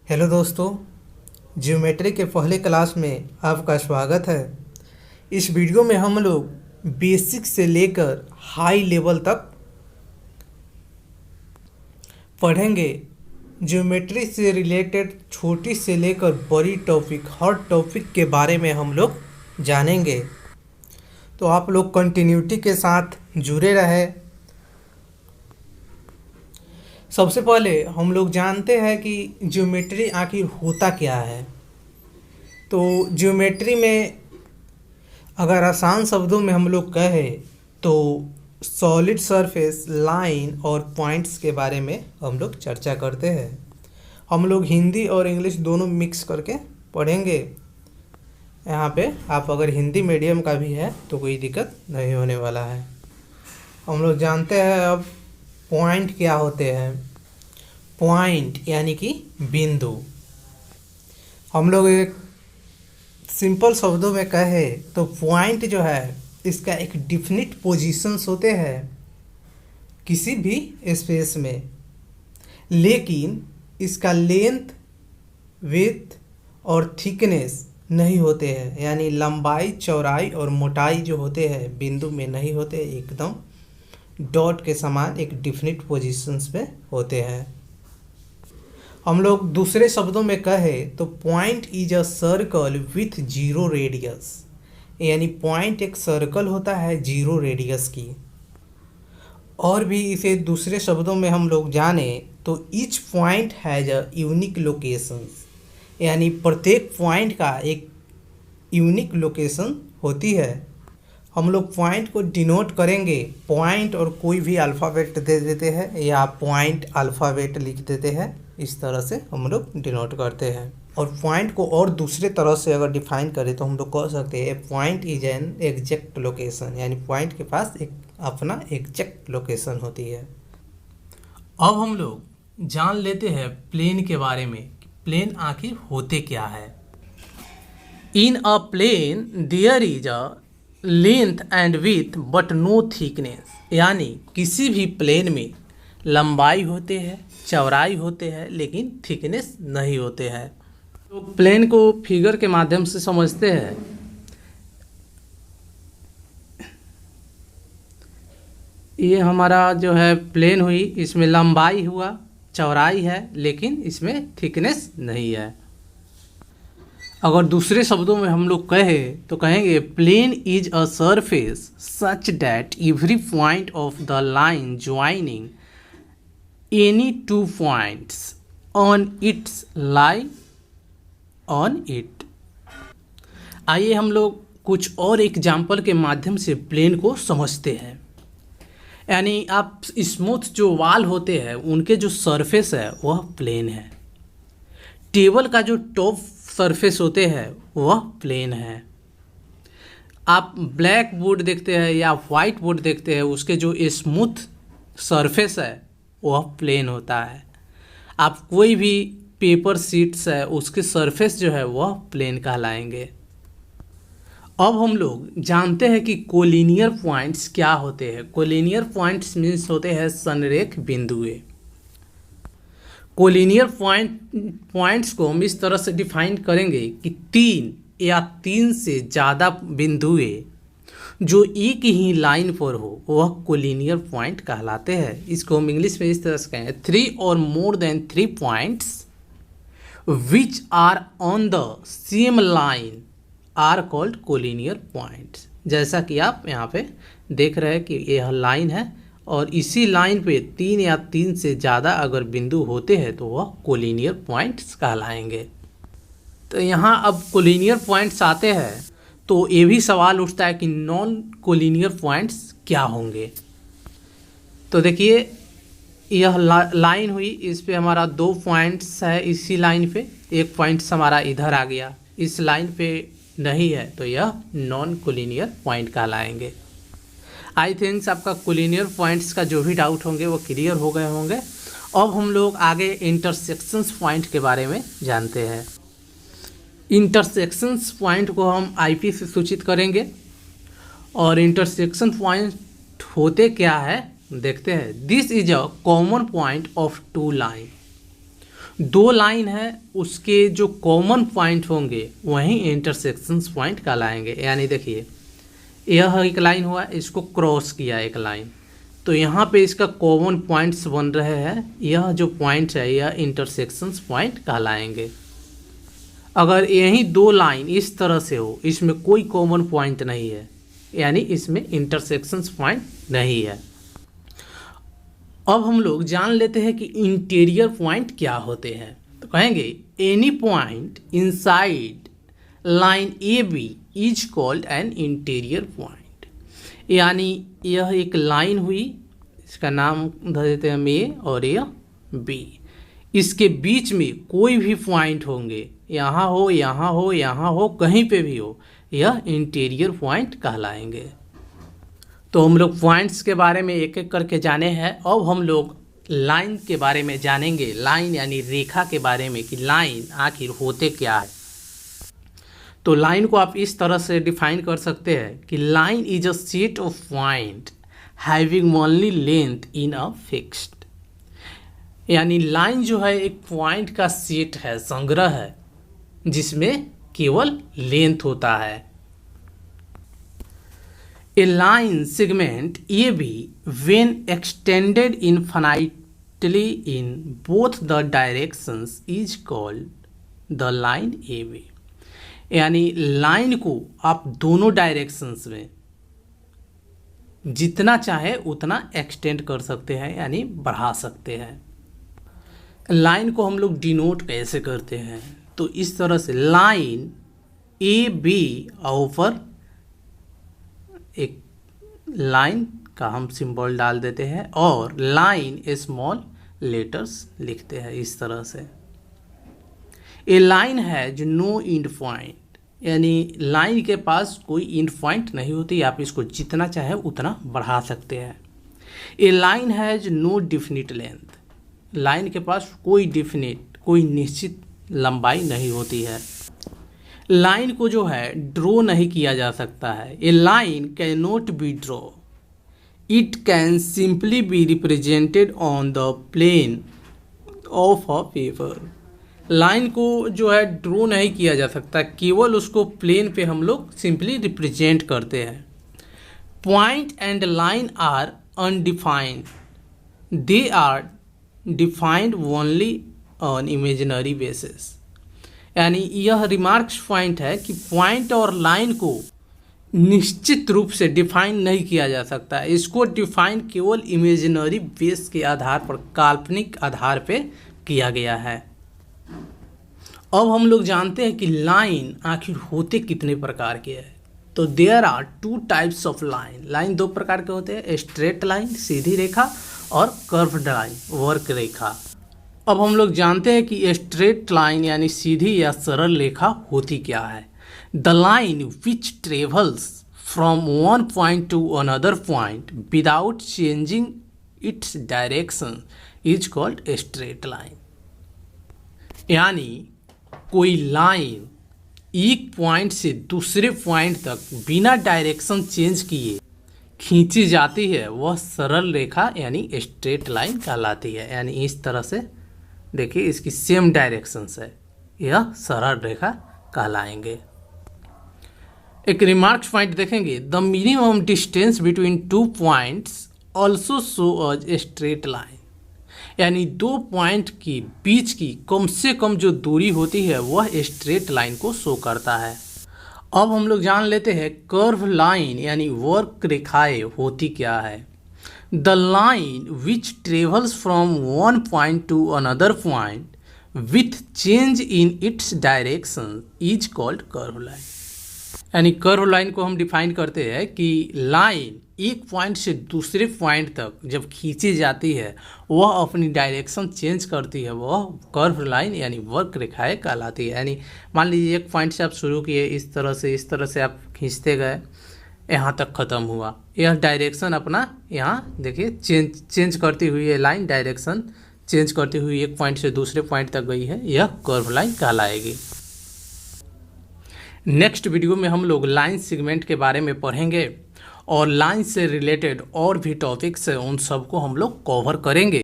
Hello दोस्तों, geometry के पहले क्लास में आपका स्वागत है। इस वीडियो में हम लोग बेसिक से लेकर हाई लेवल तक पढ़ेंगे। ज्योमेट्री से रिलेटेड छोटी से लेकर बड़ी टॉपिक, हर टॉपिक के बारे में हम लोग जानेंगे। तो आप लोग कंटिन्यूटी के साथ जुड़े रहे। सबसे पहले हम लोग जानते हैं कि ज्योमेट्री आखिर होता क्या है। तो ज्योमेट्री में अगर आसान शब्दों में हम लोग कहें तो सॉलिड सरफेस, लाइन और पॉइंट्स के बारे में हम लोग चर्चा करते हैं। हम लोग हिंदी और इंग्लिश दोनों मिक्स करके पढ़ेंगे। यहाँ पे आप अगर हिंदी मीडियम का भी है तो कोई दिक्कत नहीं होने वाला है। हम लोग जानते हैं अब पॉइंट क्या होते हैं। पॉइंट यानी कि बिंदु। हम लोग एक सिंपल शब्दों में कहें तो पॉइंट जो है इसका एक डिफिनिट पोजीशंस होते हैं किसी भी स्पेस में, लेकिन इसका लेंथ, विड्थ और थिकनेस नहीं होते हैं। यानी लंबाई, चौड़ाई और मोटाई जो होते हैं बिंदु में नहीं होते, एकदम डॉट के समान एक डिफिनिट पोजीशंस पे होते हैं। हम लोग दूसरे शब्दों में कहें तो point is a circle with zero radius. यानी पॉइंट एक सर्कल होता है जीरो रेडियस की। और भी इसे दूसरे शब्दों में हम लोग जाने तो each point has a unique locations. यानी प्रत्येक पॉइंट का एक यूनिक लोकेशन होती है। हम लोग पॉइंट को डिनोट करेंगे पॉइंट और कोई भी अल्फ़ाबेट दे देते हैं या पॉइंट अल्फ़ाबेट लिख देते हैं। इस तरह से हम लोग डिनोट करते हैं। और पॉइंट को और दूसरे तरह से अगर डिफाइन करें तो हम लोग कह सकते हैं point is an exact location. यानी पॉइंट के पास एक अपना एग्जैक्ट लोकेशन होती है। अब हम लोग जान लेते हैं प्लेन के बारे में। प्लेन आखिर होते क्या है। In a plane there is a length and width but no thickness. यानी किसी भी प्लेन में लंबाई होते हैं, चौड़ाई होते हैं, लेकिन थिकनेस नहीं होते हैं। तो प्लेन को फिगर के माध्यम से समझते हैं। ये हमारा जो है प्लेन हुई, इसमें लंबाई हुआ, चौड़ाई है, लेकिन इसमें थिकनेस नहीं है। अगर दूसरे शब्दों में हम लोग कहें तो कहेंगे plane is a surface such that every point of the line joining any two points on its lie on it. आइए हम लोग कुछ और एग्जाम्पल के माध्यम से प्लेन को समझते हैं। यानी आप स्मूथ जो वाल होते हैं उनके जो सरफेस है वह प्लेन है। टेबल का जो टॉप सरफेस होते हैं वह प्लेन है। आप ब्लैक बोर्ड देखते हैं या वाइट बोर्ड देखते हैं, उसके जो स्मूथ सरफेस है वह प्लेन होता है। आप कोई भी पेपर शीट्स है उसके सरफेस जो है वह प्लेन कहलाएंगे। अब हम लोग जानते हैं कि कोलिनियर पॉइंट्स क्या होते हैं। कोलिनियर पॉइंट्स मीन्स होते हैं संरेख बिंदुएं। कोलिनियर पॉइंट्स को हम इस तरह से डिफाइन करेंगे कि तीन या तीन से ज़्यादा बिंदुएं जो एक ही लाइन पर हो वह कोलिनियर पॉइंट कहलाते हैं। इसको हम इंग्लिश में इस तरह से कहेंगे, 3 और more than 3 points which are on the same line are called collinear points. जैसा कि आप यहाँ पे देख रहे हैं कि यह लाइन है और इसी लाइन पे 3 या 3 से ज़्यादा अगर बिंदु होते हैं तो वह कोलिनियर पॉइंट्स कहलाएंगे। तो यहाँ अब कोलिनियर पॉइंट्स आते हैं तो ये भी सवाल उठता है कि नॉन कोलिनियर पॉइंट्स क्या होंगे। तो देखिए यह लाइन हुई, इस पे हमारा 2 पॉइंट्स है इसी लाइन पे, एक पॉइंट्स हमारा इधर आ गया, इस लाइन पे नहीं है तो यह नॉन कोलिनियर पॉइंट कहलाएंगे। आई थिंक्स आपका कोलिनियर पॉइंट्स का जो भी डाउट होंगे वो क्लियर हो गए होंगे। अब हम लोग आगे इंटरसेक्शंस पॉइंट के बारे में जानते हैं। इंटरसेक्शंस पॉइंट को हम आईपी से सूचित करेंगे और इंटरसेक्शन पॉइंट होते क्या है देखते हैं। This is a common point of two line दो लाइन है, उसके जो कॉमन पॉइंट होंगे वही इंटरसेक्शंस पॉइंट कहलाएंगे। यानी देखिए यह एक लाइन हुआ, इसको क्रॉस किया एक लाइन, तो यहाँ पे इसका कॉमन पॉइंट्स बन रहे हैं, यह जो पॉइंट्स है यह इंटरसेक्शंस पॉइंट कहलाएंगे। अगर यही दो लाइन इस तरह से हो, इसमें कोई कॉमन पॉइंट नहीं है, यानी इसमें इंटरसेक्शंस पॉइंट नहीं है। अब हम लोग जान लेते हैं कि इंटीरियर पॉइंट क्या होते हैं। तो कहेंगे any point inside line A B is called an interior point. यानी यह एक लाइन हुई, इसका नाम धर देते हैं ए और यह बी, इसके बीच में कोई भी पॉइंट होंगे, यहाँ हो यहाँ हो यहाँ हो कहीं पे भी हो, यह इंटीरियर पॉइंट कहलाएंगे। तो हम लोग पॉइंट्स के बारे में एक एक करके जाने हैं। अब हम लोग लाइन के बारे में जानेंगे, लाइन यानी रेखा के बारे में कि लाइन आखिर होते क्या है। तो लाइन को आप इस तरह से डिफाइन कर सकते हैं कि line is a set of point having only length in a fixed. यानी लाइन जो है एक पॉइंट का सेट है, संग्रह है, जिसमें केवल लेंथ होता है। A line segment AB when extended infinitely in both the directions is called the line AB। यानी लाइन को आप दोनों डायरेक्शंस में जितना चाहे उतना एक्सटेंड कर सकते हैं, यानी बढ़ा सकते हैं। लाइन को हम लोग डिनोट कैसे करते हैं, तो इस तरह से लाइन ए बी ऊपर एक लाइन का हम सिंबल डाल देते हैं और लाइन स्मॉल लेटर्स लिखते हैं इस तरह से। ए लाइन है जो नो एंड पॉइंट, यानी लाइन के पास कोई एंड पॉइंट नहीं होती, आप इसको जितना चाहे उतना बढ़ा सकते हैं। ए लाइन है जो नो डिफिनिट लेंथ, लाइन के पास कोई डिफिनिट कोई निश्चित लंबाई नहीं होती है। लाइन को जो है ड्रॉ नहीं किया जा सकता है। A line can not be draw, it can simply be represented on the plane of a paper. Line को जो है ड्रॉ नहीं किया जा सकता, केवल उसको प्लेन पे हम लोग सिंपली रिप्रेजेंट करते हैं। Point and line are undefined, they are defined only on imaginary basis. यानी यह रिमार्क्स पॉइंट है कि पॉइंट और लाइन को निश्चित रूप से डिफाइन नहीं किया जा सकता, इसको डिफाइन केवल इमेजिनरी बेस के आधार पर, काल्पनिक आधार पे किया गया है। अब हम लोग जानते हैं कि लाइन आखिर होते कितने प्रकार के हैं। तो there are two types of line. Line दो प्रकार के होते हैं, स्ट्रेट लाइन सीधी रेखा और कर्व्ड लाइन वक्र रेखा। अब हम लोग जानते हैं कि स्ट्रेट लाइन यानी सीधी या सरल रेखा होती क्या है। The line which travels from one point two another point without changing its direction is called straight line. यानी कोई लाइन एक पॉइंट से दूसरे पॉइंट तक बिना डायरेक्शन चेंज किए खींची जाती है, वह सरल रेखा यानी स्ट्रेट लाइन कहलाती है। यानी इस तरह से देखिए इसकी सेम डायरेक्शंस है, यह सरल रेखा कहलाएंगे। एक रिमार्क्स पॉइंट देखेंगे, the minimum distance between two points also show as straight line. यानी दो पॉइंट के बीच की कम से कम जो दूरी होती है वह स्ट्रेट लाइन को शो करता है। अब हम लोग जान लेते हैं कर्व लाइन यानी वक्र रेखाएं होती क्या है। The line which travels from one point two another point with change in its direction is called curve line. यानी कर्व लाइन को हम डिफाइन करते हैं कि लाइन एक पॉइंट से दूसरे पॉइंट तक जब खींची जाती है वह अपनी डायरेक्शन चेंज करती है, वह कर्व लाइन यानी वक्र रेखाएं कहलाती है। यानी मान लीजिए एक पॉइंट से आप शुरू किए, इस तरह से आप खींचते गए, यहाँ तक ख़त्म हुआ, यह डायरेक्शन अपना यहाँ देखिए चेंज करती हुई ये लाइन डायरेक्शन चेंज करती हुई एक पॉइंट से दूसरे पॉइंट तक गई है, यह कर्व लाइन कहलाएगी। नेक्स्ट वीडियो में हम लोग लाइन सेगमेंट के बारे में पढ़ेंगे और लाइन से रिलेटेड और भी टॉपिक्स हैं, उन सबको हम लोग कवर करेंगे।